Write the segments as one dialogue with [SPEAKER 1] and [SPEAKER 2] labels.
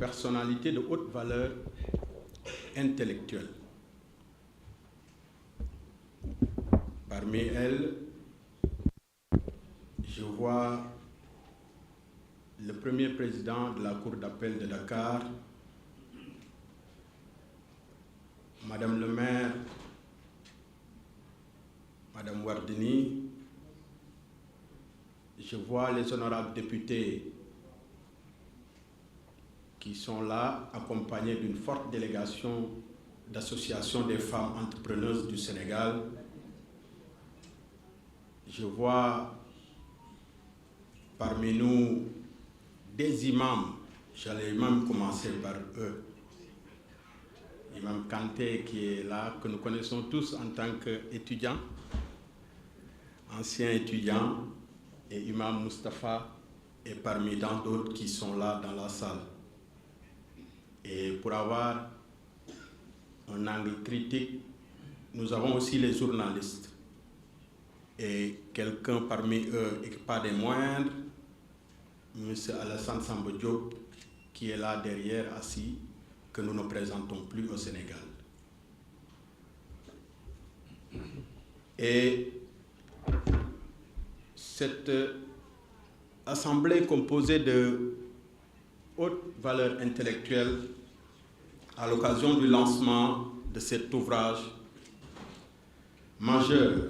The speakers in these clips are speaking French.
[SPEAKER 1] personnalités de haute valeur intellectuelle. Parmi elles, je vois le premier président de la Cour d'appel de Dakar, Madame le maire, Madame Wardini. Je vois les honorables députés qui sont là, accompagnés d'une forte délégation d'associations des femmes entrepreneuses du Sénégal. Je vois parmi nous des imams, j'allais même commencer par eux. Imam Kanté qui est là, que nous connaissons tous en tant qu'étudiants, anciens étudiants, et Imam Moustapha est parmi tant d'autres qui sont là dans la salle. Et pour avoir un angle critique, nous avons aussi les journalistes. Et quelqu'un parmi eux, et pas des moindres, M. Alassane Samba Diop, qui est là derrière, assis, que nous ne présentons plus au Sénégal. Et cette assemblée composée de haute valeur intellectuelle, à l'occasion du lancement de cet ouvrage majeur,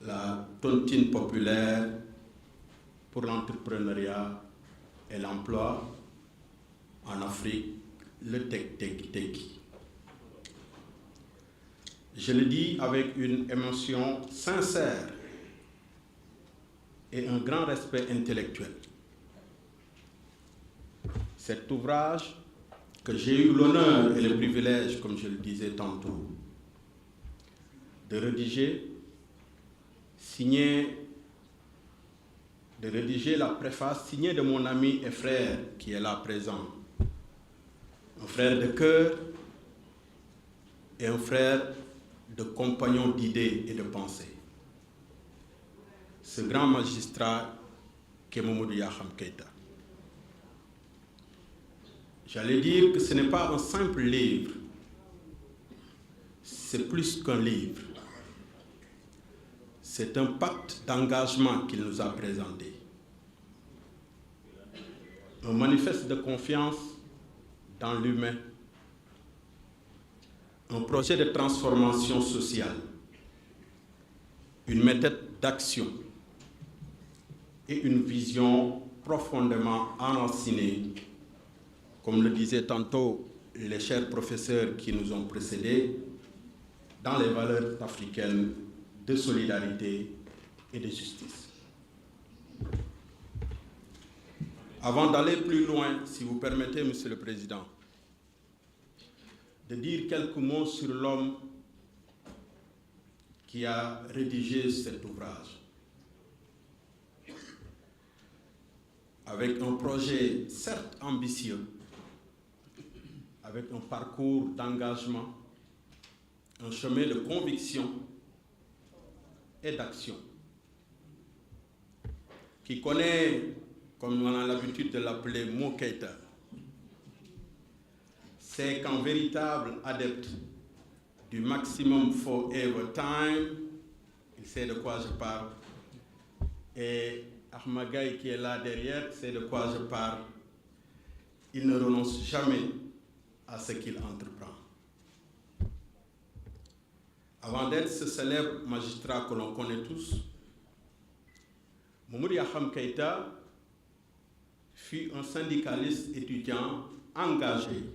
[SPEAKER 1] la tontine populaire pour l'entrepreneuriat et l'emploi en Afrique, le Tek-Tek-Teki. Je le dis avec une émotion sincère et un grand respect intellectuel. Cet ouvrage que j'ai eu l'honneur et le privilège, comme je le disais tantôt, de rédiger, la préface signée de mon ami et frère qui est là présent, un frère de cœur et un frère de compagnon d'idées et de pensées. Ce grand magistrat qu'est Mamadou Yakham Keïta. J'allais dire que ce n'est pas un simple livre, c'est plus qu'un livre. C'est un pacte d'engagement qu'il nous a présenté. Un manifeste de confiance dans l'humain. Un projet de transformation sociale. Une méthode d'action. Et une vision profondément enracinée, comme le disaient tantôt les chers professeurs qui nous ont précédés, dans les valeurs africaines de solidarité et de justice. Avant d'aller plus loin, si vous permettez, Monsieur le Président, de dire quelques mots sur l'homme qui a rédigé cet ouvrage. Avec un projet certes ambitieux, avec un parcours d'engagement, un chemin de conviction et d'action, qui connaît, comme on a l'habitude de l'appeler, Mo Keïta, c'est qu'un véritable adepte du maximum forever time, il sait de quoi je parle, et Ahmagaï qui est là derrière sait de quoi je parle. Il ne renonce jamais à ce qu'il entreprend. Avant d'être ce célèbre magistrat que l'on connaît tous, Mamadou Yakham Keïta fut un syndicaliste étudiant engagé.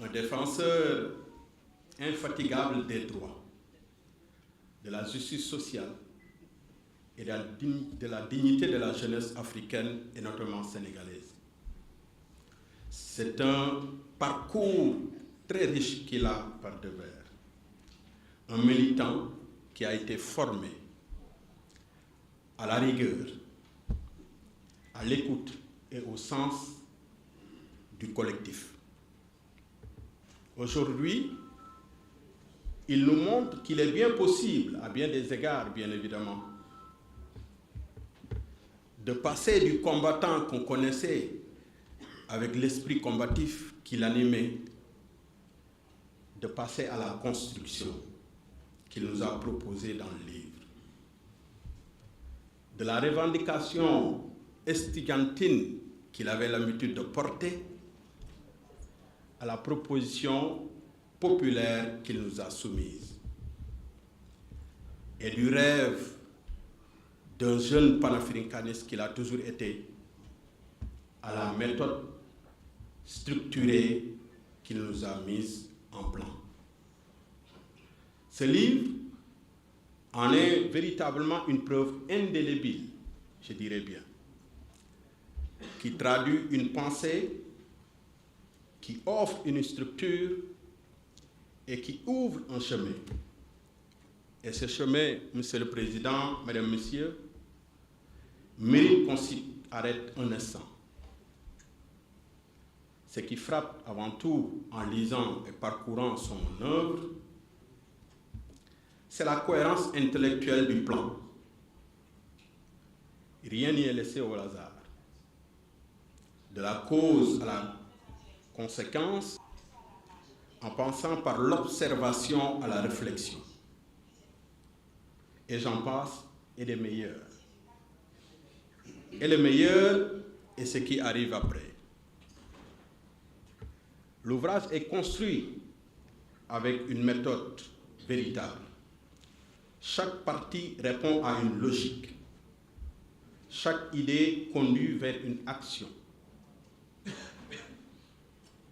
[SPEAKER 1] Un défenseur infatigable des droits, de la justice sociale et de la dignité de la jeunesse africaine et notamment sénégalaise. C'est un parcours très riche qu'il a par devers. Un militant qui a été formé à la rigueur, à l'écoute et au sens du collectif. Aujourd'hui, il nous montre qu'il est bien possible, à bien des égards bien évidemment, de passer du combattant qu'on connaissait avec l'esprit combatif qui l'animait, de passer à la construction qu'il nous a proposée dans le livre. De la revendication estudiantine qu'il avait l'habitude de porter à la proposition populaire qu'il nous a soumise. Et du rêve d'un jeune panafricaniste qu'il a toujours été à la méthode structurée qu'il nous a mise en plan. Ce livre en est véritablement une preuve indélébile, je dirais bien, qui traduit une pensée, qui offre une structure et qui ouvre un chemin. Et ce chemin, Monsieur le Président, Mesdames, Messieurs, mérite qu'on s'y arrête un instant. Ce qui frappe avant tout en lisant et parcourant son œuvre, c'est la cohérence intellectuelle du plan. Rien n'y est laissé au hasard. De la cause à la conséquence, en passant par l'observation à la réflexion. Et j'en passe, et des meilleurs. Et le meilleur est ce qui arrive après. L'ouvrage est construit avec une méthode véritable. Chaque partie répond à une logique. Chaque idée conduit vers une action.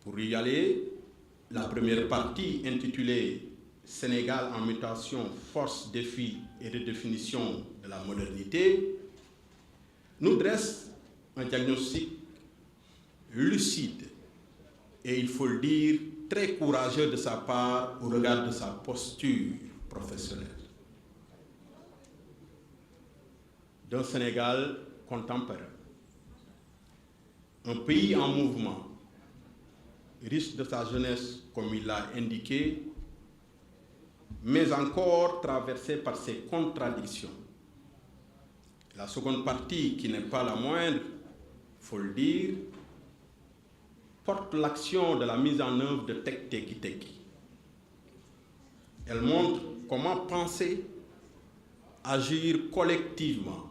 [SPEAKER 1] Pour y aller, la première partie, intitulée « Sénégal en mutation, force, défi et redéfinition de la modernité », nous dresse un diagnostic lucide et, il faut le dire, très courageux de sa part au regard de sa posture professionnelle. D'un Sénégal contemporain, un pays en mouvement, riche de sa jeunesse comme il l'a indiqué, mais encore traversé par ses contradictions. La seconde partie, qui n'est pas la moindre, il faut le dire, porte l'action de la mise en œuvre de Tek Teki Teki. Elle montre comment penser, agir collectivement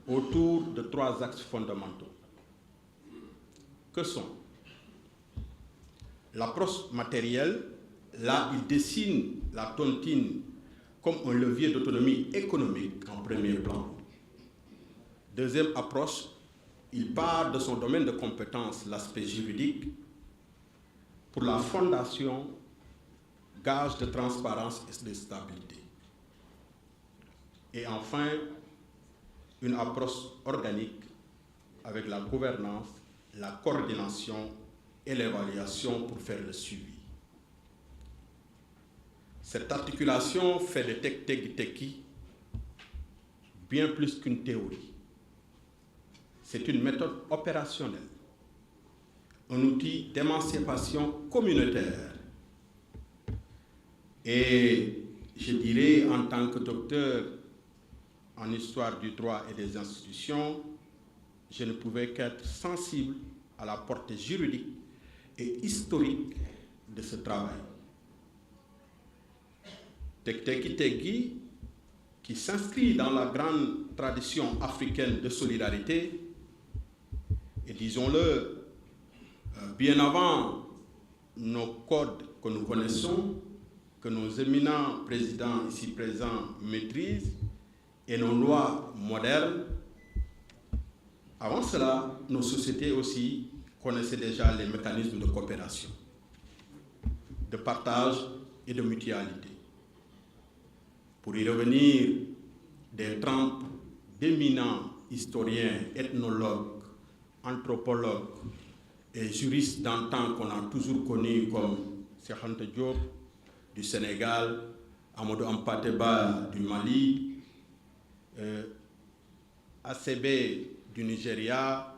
[SPEAKER 1] autour de trois axes fondamentaux. Que sont l'approche matérielle? Là, il dessine la tontine comme un levier d'autonomie économique en premier plan. Deuxième approche, il part de son domaine de compétence, l'aspect juridique, pour la fondation, gage de transparence et de stabilité. Et enfin, une approche organique avec la gouvernance, la coordination et l'évaluation pour faire le suivi. Cette articulation fait de Tek Teki Teki bien plus qu'une théorie. C'est une méthode opérationnelle, un outil d'émancipation communautaire. Et je dirais, en tant que docteur en histoire du droit et des institutions, je ne pouvais qu'être sensible à la portée juridique et historique de ce travail. Tek Teki Teki, qui s'inscrit dans la grande tradition africaine de solidarité, et disons-le, bien avant nos codes que nous connaissons, que nos éminents présidents ici présents maîtrisent, et nos lois modernes, avant cela, nos sociétés aussi connaissaient déjà les mécanismes de coopération, de partage et de mutualité. Pour y revenir, des trempes d'éminents historiens, ethnologues, anthropologues et juristes d'antan qu'on a toujours connus comme Cheikh Anta Diop du Sénégal, Amadou Hampâté Bâ du Mali, ACB du Nigeria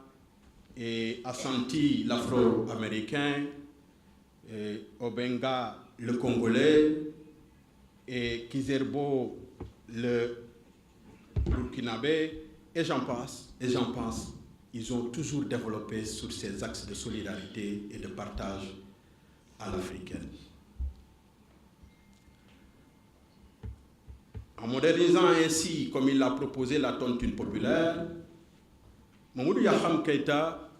[SPEAKER 1] et Assanti l'Afro-Américain, Obenga le Congolais et Kizerbo le Burkinabé et j'en passe, et j'en passe. Ils ont toujours développé sur ces axes de solidarité et de partage à l'africaine. En modernisant ainsi, comme il l'a proposé, la tontine populaire, Mamadou Yakham Keïta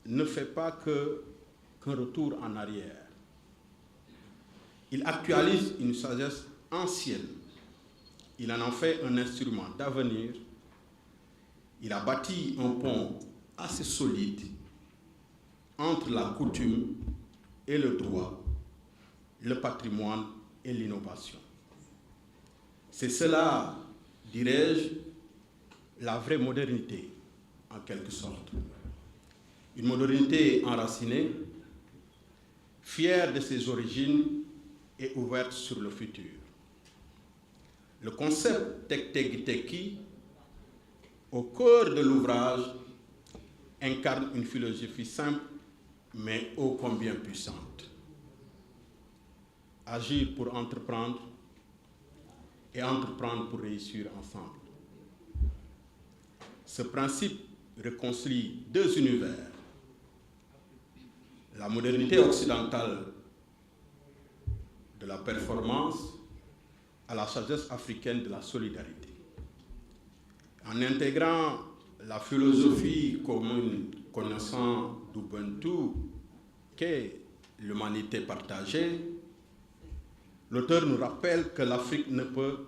[SPEAKER 1] ne fait pas qu'un retour en arrière. Il actualise une sagesse ancienne. Il en fait un instrument d'avenir. Il a bâti un pont assez solide entre la coutume et le droit, le patrimoine et l'innovation. C'est cela, dirais-je, la vraie modernité, en quelque sorte. Une modernité enracinée, fière de ses origines et ouverte sur le futur. Le concept Tek Teki, au cœur de l'ouvrage, incarne une philosophie simple, mais ô combien puissante. Agir pour entreprendre et entreprendre pour réussir ensemble. Ce principe réconcilie deux univers. La modernité occidentale de la performance à la sagesse africaine de la solidarité. En intégrant la philosophie commune connaissant d'Ubuntu qu'est l'humanité partagée, l'auteur nous rappelle que l'Afrique ne peut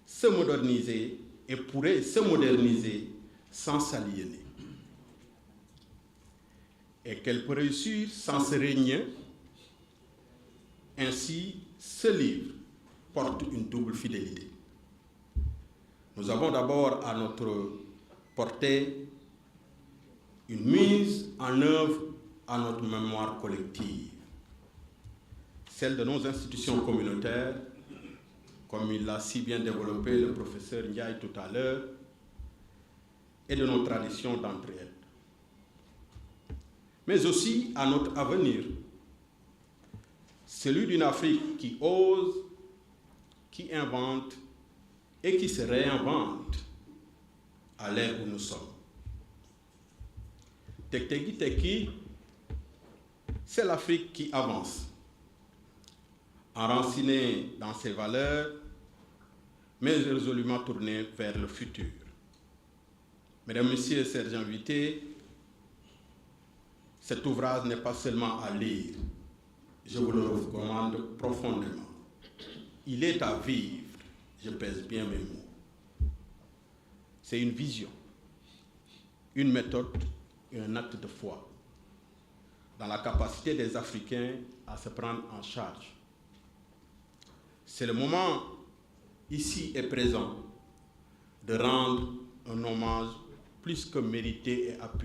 [SPEAKER 1] se moderniser et pourrait se moderniser sans s'aliéner. Et qu'elle peut réussir sans se régner. Ainsi, ce livre porte une double fidélité. Nous avons d'abord à notre portée une mise en œuvre à notre mémoire collective, celle de nos institutions communautaires, comme il l'a si bien développé le professeur Ndiaye tout à l'heure, et de nos traditions d'entraide. Mais aussi à notre avenir, celui d'une Afrique qui ose, qui invente et qui se réinvente à l'ère où nous sommes. Tek Teki, c'est l'Afrique qui avance, enracinée dans ses valeurs, mais résolument tournée vers le futur. Mesdames, Messieurs, chers invités, cet ouvrage n'est pas seulement à lire, je vous le recommande profondément. Il est à vivre, je pèse bien mes mots. C'est une vision, une méthode et un acte de foi dans la capacité des Africains à se prendre en charge. C'est le moment, ici et présent, de rendre un hommage plus que mérité et appuyé